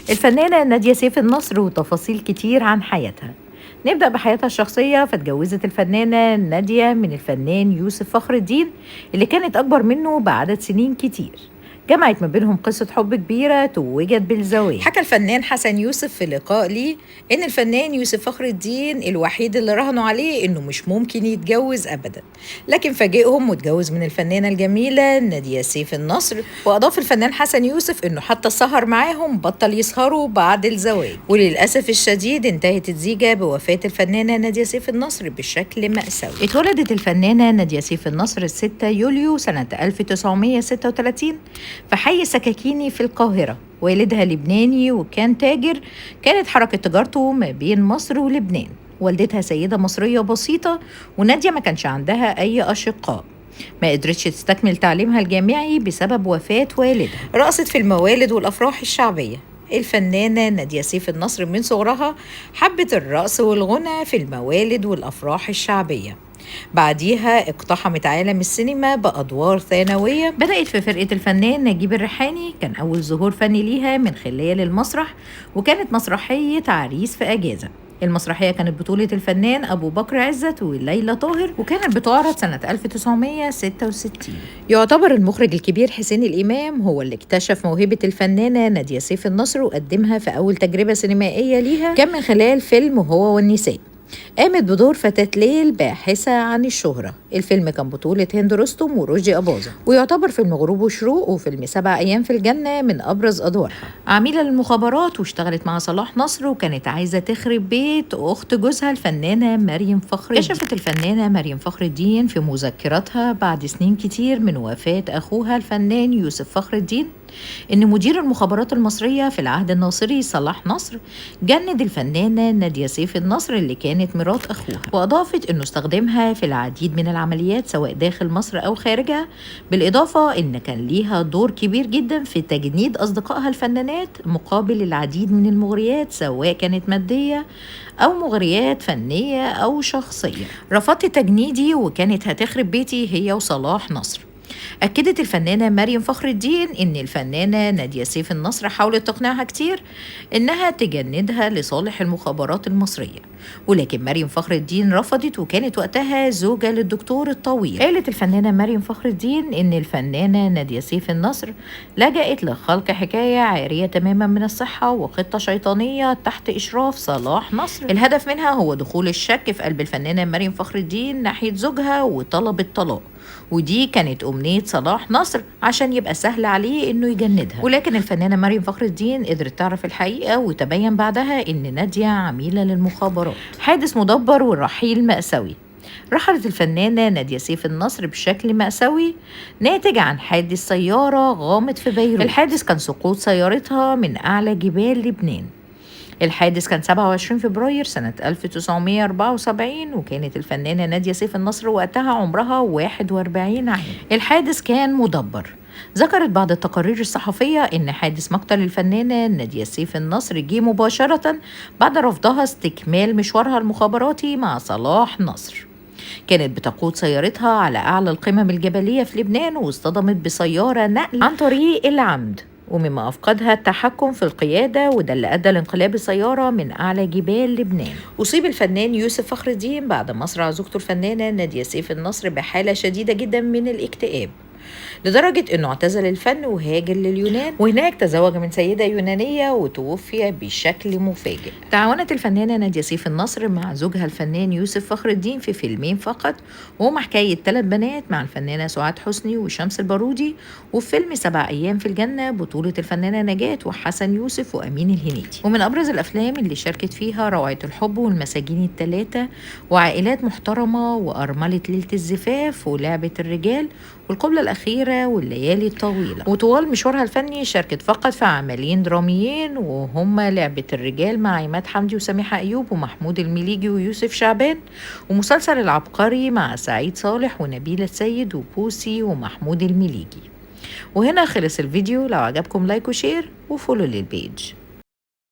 الفنانة نادية سيف النصر وتفاصيل كتير عن حياتها. نبدأ بحياتها الشخصية. فاتجوزت الفنانة نادية من الفنان يوسف فخر الدين اللي كانت أكبر منه بعدد سنين كتير. جمعت ما بينهم قصة حب كبيرة توجت بالزواج. حكى الفنان حسن يوسف في لقاء ليه إن الفنان يوسف فخر الدين الوحيد اللي راهنوا عليه إنه مش ممكن يتجوز أبدا، لكن فاجئهم واتجوز من الفنانة الجميلة نادية سيف النصر. وأضاف الفنان حسن يوسف إنه حتى السهر معاهم بطل يسهروا بعد الزواج. وللأسف الشديد انتهت الزيجة بوفاة الفنانة نادية سيف النصر بشكل مأساوي. اتولدت الفنانة نادية سيف النصر 6 يوليو سنة 1936 في حي سكاكيني في القاهرة. والدها لبناني وكان تاجر، كانت حركة تجارته ما بين مصر ولبنان. والدتها سيدة مصرية بسيطة، ونادية ما كانش عندها أي أشقاء. ما قدرتش تستكمل تعليمها الجامعي بسبب وفاة والدها. رقصت في الموالد والأفراح الشعبية. الفنانة نادية سيف النصر من صغرها حبت الرقص والغنى في الموالد والأفراح الشعبية. بعديها اقتحمت عالم السينما بأدوار ثانوية. بدأت في فرقة الفنان نجيب الريحاني، كان أول ظهور فني ليها من خلال المسرح، وكانت مسرحية عريس في أجازة. المسرحية كانت بطولة الفنان أبو بكر عزت وليلى طاهر، وكانت بتعرض سنة 1966. يعتبر المخرج الكبير حسين الإمام هو اللي اكتشف موهبة الفنانة نادية سيف النصر وقدمها في أول تجربة سينمائية ليها، كان من خلال فيلم هو والنساء. قامت بدور فتاة ليل باحثة عن الشهرة. الفيلم كان بطولة هند رستم ورشدي أباظة، ويعتبر فيلم غروب وشروق وفيلم 7 أيام في الجنة من أبرز أدوارها. عميلة للمخابرات واشتغلت مع صلاح نصر، وكانت عايزة تخرب بيت أخت جوزها الفنانة مريم فخر الدين. كشفت الفنانة مريم فخر الدين في مذكراتها بعد سنين كتير من وفاة أخوها الفنان يوسف فخر الدين إن مدير المخابرات المصرية في العهد الناصري صلاح نصر جند الفنانة نادية سيف النصر اللي كانت مرات أخوها. وأضافت إنه استخدمها في العديد من العمليات سواء داخل مصر أو خارجها، بالإضافة إن كان ليها دور كبير جدا في تجنيد أصدقائها الفنانات مقابل العديد من المغريات سواء كانت مادية أو مغريات فنية أو شخصية. رفضت تجنيدي وكانت هتخرب بيتي هي وصلاح نصر. أكدت الفنانة مريم فخر الدين إن الفنانة نادية سيف النصر حاولت تقنعها كتير إنها تجندها لصالح المخابرات المصرية، ولكن مريم فخر الدين رفضت، وكانت وقتها زوجة للدكتور الطويل. قالت الفنانة مريم فخر الدين إن الفنانة نادية سيف النصر لجأت لخلق حكاية عارية تماما من الصحة وخطة شيطانية تحت إشراف صلاح نصر. الهدف منها هو دخول الشك في قلب الفنانة مريم فخر الدين ناحية زوجها وطلب الطلاق، ودي كانت أمنية صلاح نصر عشان يبقى سهل عليه إنه يجندها. ولكن الفنانة مريم فخر الدين قدرت تعرف الحقيقة، وتبين بعدها إن نادية عميلة للمخابرات. حادث مدبر والرحيل مأساوي. رحلت الفنانة نادية سيف النصر بشكل مأساوي ناتج عن حادث سيارة غامض في بيروت. الحادث كان سقوط سيارتها من أعلى جبال لبنان. الحادث كان 27 فبراير سنة 1974، وكانت الفنانة نادية سيف النصر وقتها عمرها 41 عام. الحادث كان مدبر. ذكرت بعض التقارير الصحفية إن حادث مقتل الفنانة نادية سيف النصر جه مباشرة بعد رفضها استكمال مشوارها المخابراتي مع صلاح نصر. كانت بتقود سيارتها على أعلى القمم الجبلية في لبنان، واصطدمت بسيارة نقل عن طريق العمد، ومما أفقدها التحكم في القيادة، وده اللي أدى لانقلاب السيارة من أعلى جبال لبنان. أصيب الفنان يوسف فخر الدين بعد مصرع زوجته الفنانة نادية سيف النصر بحالة شديدة جدا من الاكتئاب، لدرجة أنه اعتزل الفن وهاجر لليونان، وهناك تزوج من سيدة يونانية وتوفي بشكل مفاجئ. تعاونت الفنانة نادية سيف النصر مع زوجها الفنان يوسف فخر الدين في فيلمين فقط، وهما حكاية 3 بنات مع الفنانة سعاد حسني وشمس البارودي، وفي فيلم 7 أيام في الجنة بطولة الفنانة نجاة وحسن يوسف وأمين الهنيدي. ومن أبرز الأفلام اللي شاركت فيها روعة الحب والمساجين الثلاثة وعائلات محترمة وأرملة ليلة الزفاف ولعبة الرجال والقبلة الأخيرة والليالي الطويلة. وطوال مشوارها الفني شاركت فقط في عملين دراميين، وهما لعبة الرجال مع عماد حمدي وسميحة أيوب ومحمود المليجي ويوسف شعبان، ومسلسل العبقري مع سعيد صالح ونبيلة السيد وبوسي ومحمود المليجي. وهنا خلص الفيديو. لو عجبكم لايك وشير وفولو للبيج.